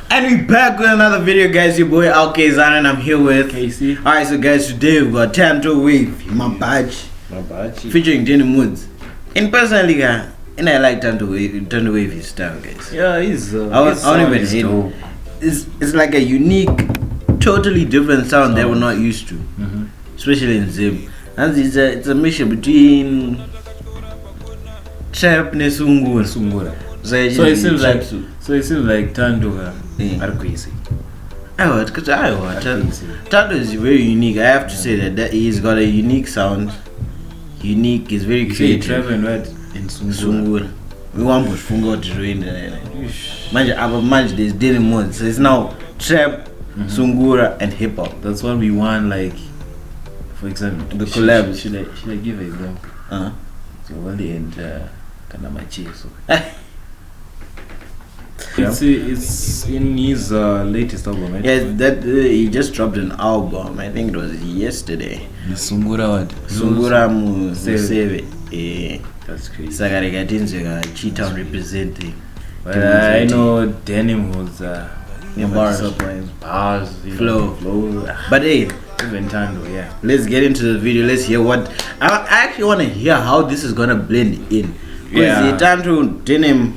And we back with another video, guys. Your boy Kayzano and I'm here with KC. Alright, so guys, today we've got Tanto wavie, Mabhachi, featuring Denimwoods. And personally, guys, and I like Tanto wavie style, guys. Yeah, he's. I don't even hate it. It's like a unique, totally different sound that we're not used to, especially in Zim. And it's a mixture between trap and sungura. So it seems like Tanto are crazy. Tanto is very unique. I have to say that he's got a unique sound. Unique is very creative. Trap and what in sungura. We want to fungo to ruin the there's Denimwoods. So it's now trap, sungura, and hip hop. That's what we want. Like, for example, the collab. Should I give an example? So Wally and Mabhachi. So. It's in his latest album, right? Yeah, that he just dropped an album. I think it was yesterday. Sungura what? Sungura Museve. That's crazy. Sagaragatinze Cheetah representing. But I know Denimwoods bars, flow. But hey, even Tanto, yeah. Let's get into the video. Let's hear what I actually want to hear how this is gonna blend in. Yeah, Tanto Denim.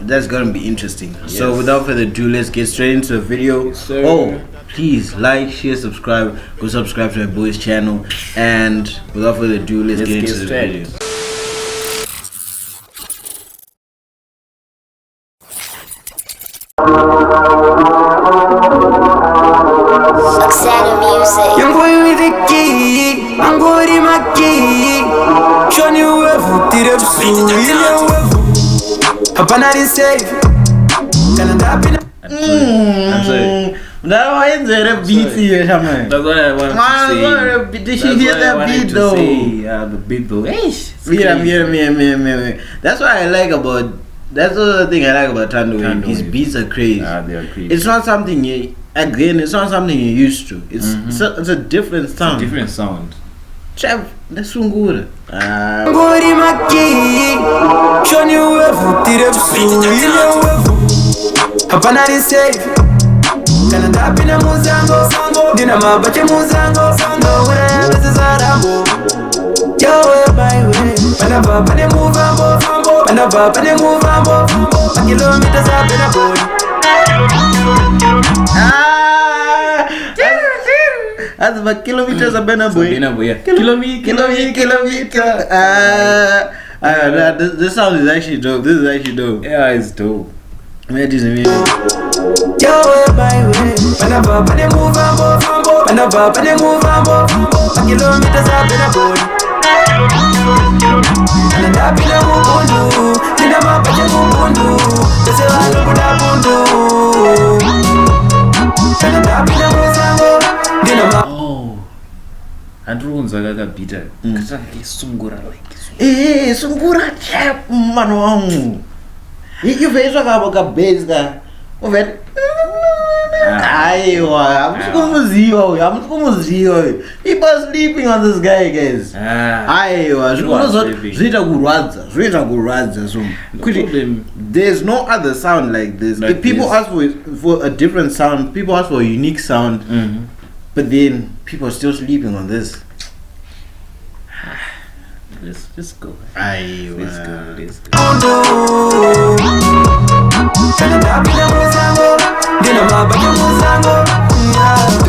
That's gonna be interesting. Yes. So without further ado, let's get straight into the video. Yes, please like, share, subscribe. Go subscribe to my boy's channel. And without further ado, let's get into the video. Kayzano music. Young boy with the key, I'm going in my key. Johnny Wevu, did it so Hapana ni safe. I'm sorry. That was a beat here, man. That's what I want to say. Did she hear that beat though? Yeah, the beat though. Yeah. That's what I like about. That's the other thing I like about Tanto. His beats are crazy. They are crazy. It's not something it's not something you're used to. It's a different sound. It's a different sound. Trap, that's sungura. Ngori maki, Johnny Wevu, did it so Hapana ni safe. Kana tapina muzango, Dina Mabhachi muzango, Where this is Arambo. Yo, my way. Panava, pane muvambo, Panava, pane muvambo, kilometers up in a boy. That's about kilometers of Benaboy. Kilometer. This sound is actually dope. This is actually dope. Yeah, it's dope. Imagine me. Yo, my way. Panava, pane muvambo, Panava, pane muvambo, kilometers up in a boy. And I'm in a mubundu, Dina Mabhachi mubundu, Tese walo buda bundu. And I'm in a muzango, Dina Mabhachi. Andronza kakabhita katake sungura like sungura trap mano wangu. Ivezwa kabo kabeza. Uvet. Aiwa, amsikumuziwa. People are sleeping on this guy, guys. Aiwa, zvita kurwadza so. There's no other sound like this. If people ask for a different sound, people ask for a unique sound. But then people are still sleeping on this. Let's go. Let's go.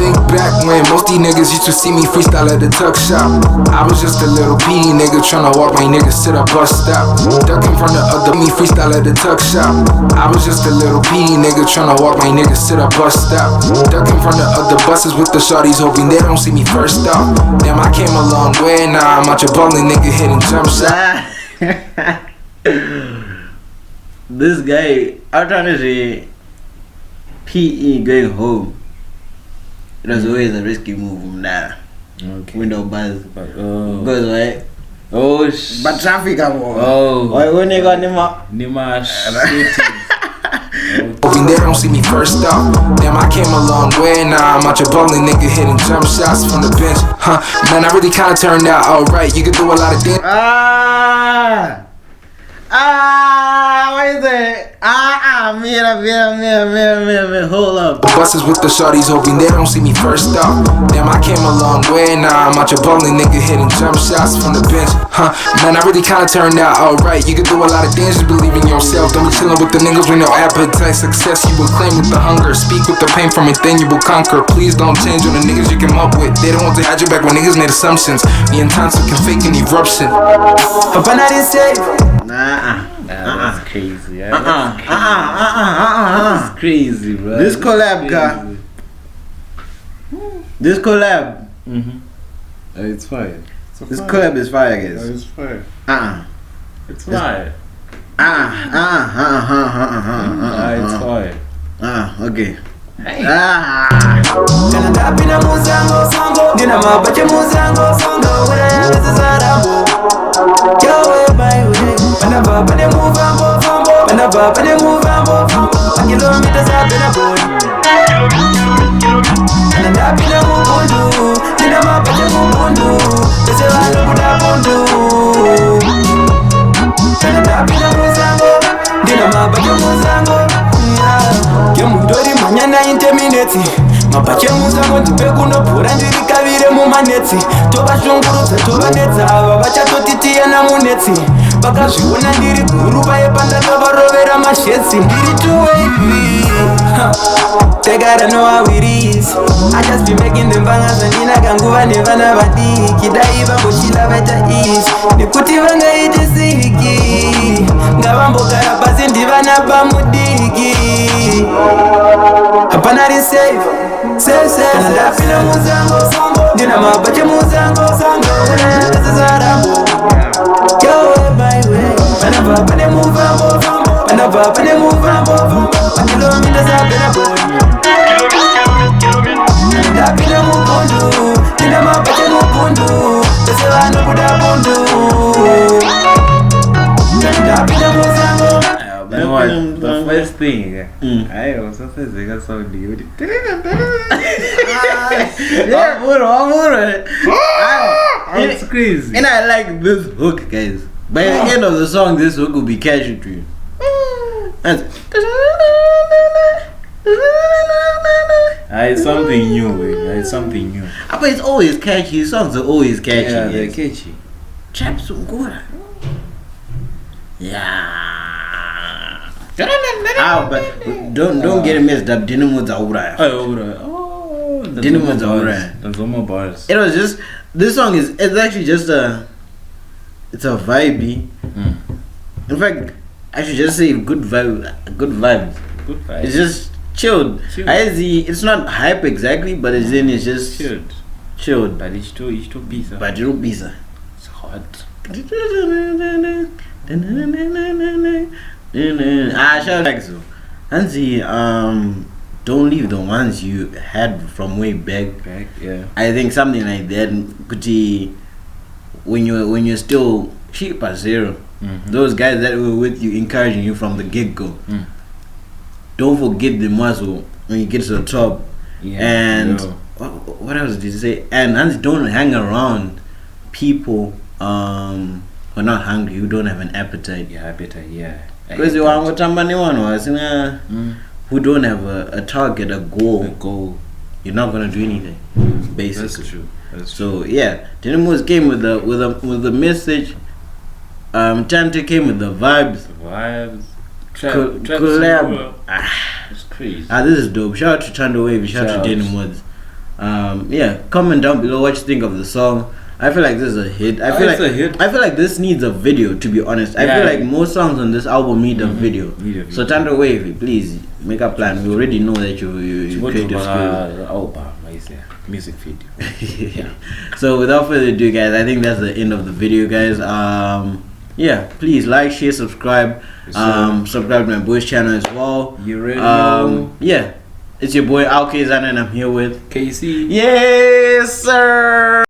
Think back when most these niggas used to see me freestyle at the tuck shop. I was just a little PD nigga tryna walk my niggas to the bus stop. Ducking from the other me freestyle at the tuck shop. I was just a little PD nigga tryna walk my niggas to the bus stop. Ducking from the other buses with the shorties hoping they don't see me first off. Damn, I came a long way, now I'm out your bowling nigga hitting jump shot. This guy, I'm trying to say PE going home. It was always a risky move. Window buzz. Goes right. But traffic. When you got Nima shooting. Hoping they don't see me first off. Damn, I came a long way, now I'm out your bowling nigga hitting jump shots from the bench. Man, I really kinda turned out alright. You can do a lot of damn. What is it? Man, hold up. Buses with the shorties hoping they don't see me first up. Damn, I came a long way, now I'm out your bowling nigga hitting jump shots from the bench. Man, I really kinda turned out alright. You can do a lot of things, just believe in yourself. Don't be chillin' with the niggas with no appetite. Success you will claim with the hunger. Speak with the pain from it, then you will conquer. Please don't change on the niggas you came up with. They don't want to hide you back when niggas made assumptions. Me and Tanto can fake an eruption. Papa not is safe. That's crazy. That's crazy, bro. This collab, guy. This collab. It's fire. This collab is fire, guys. It's fire. It's fire. It's fire. Okay. Hey. Canada pina muzango sango. Dina Mabhachi muzango sango. Where I am is a zarambo. Your way, my way. Whenever they move ambo. Whenever they move ambo. A kilometers up in a boy. Canada pina mubundu. Dina Mabhachi mubundu. They say I know what I won't do. Canada pina muzango. Dina Mabhachi muzango. Yomudori manyana interminate. Mabhachi muzango ndipe kunobhura ndiri kavire mumanetsi. Tovashungurudza tovanetsa ava vachatotitiya namunetsi. Vakazviona ndiri guru paye pandakavarovera mashetsi. Ndiri too wavy. They gotta know how it is. I just be making them bangers and ndina kanguva nevana vadiki. Dai vambochila vaita ease. Nekuti vangaite siki. Ngavambogara pasi ndivana pamudiki. Hapana ri safe. Canada pina muzango sango. Dina Mabhachi muzango sango. This is Arambo. Your way, my way. Whenever they move ambo. Whenever they move ambo. A kilometers up in a boy. Canada pina mubundu. Dina Mabhachi mubundu. They say I know what I won't do. Canada pina muzango. The first thing, I was so physical sound dude. It's crazy. And I like this hook, guys. By the end of the song, this hook will be catchy to you. It's something new. It's something new. But it's always catchy. His songs are always catchy. Yeah, they're catchy. Chaps so good. Yeah. But don't get it messed up. Denimwoods are alright. Denimwoods are alright. There's one more bars. It was just this song it's actually just it's a vibey. In fact, I should just say good vibes. Good vibes. It's just chilled. It's not hype exactly, but it's just chilled. But it's too pizza. But you don't pizza. It's hot. Shout out to Hansi, don't leave the ones you had from way back. Yeah. I think something like that could be when you're still cheap at zero. Those guys that were with you, encouraging you from the get-go. Don't forget the muscle when you get to the top. And what else did you say? And Hansi, don't hang around people who are not hungry, who don't have an appetite. Because you want who don't have a target, a goal. You're not gonna do anything. Basically. That's true. So yeah, Denimwoods came with the message. Tanto came with the vibes. Collab. It's crazy. This is dope. Shout out to Tanto wavie. Shout out to Denimwoods. Comment down below what you think of the song. I feel like this is a hit. I feel like this needs a video, to be honest. I feel like most songs on this album need a video. So Tanto wavie, please make a plan. We already know that you creative skills. Music video. So without further ado, guys, I think that's the end of the video, guys. Please like, share, subscribe. Subscribe to my boy's channel as well. You ready? It's your boy Kayzano, and I'm here with KC. Yes, sir.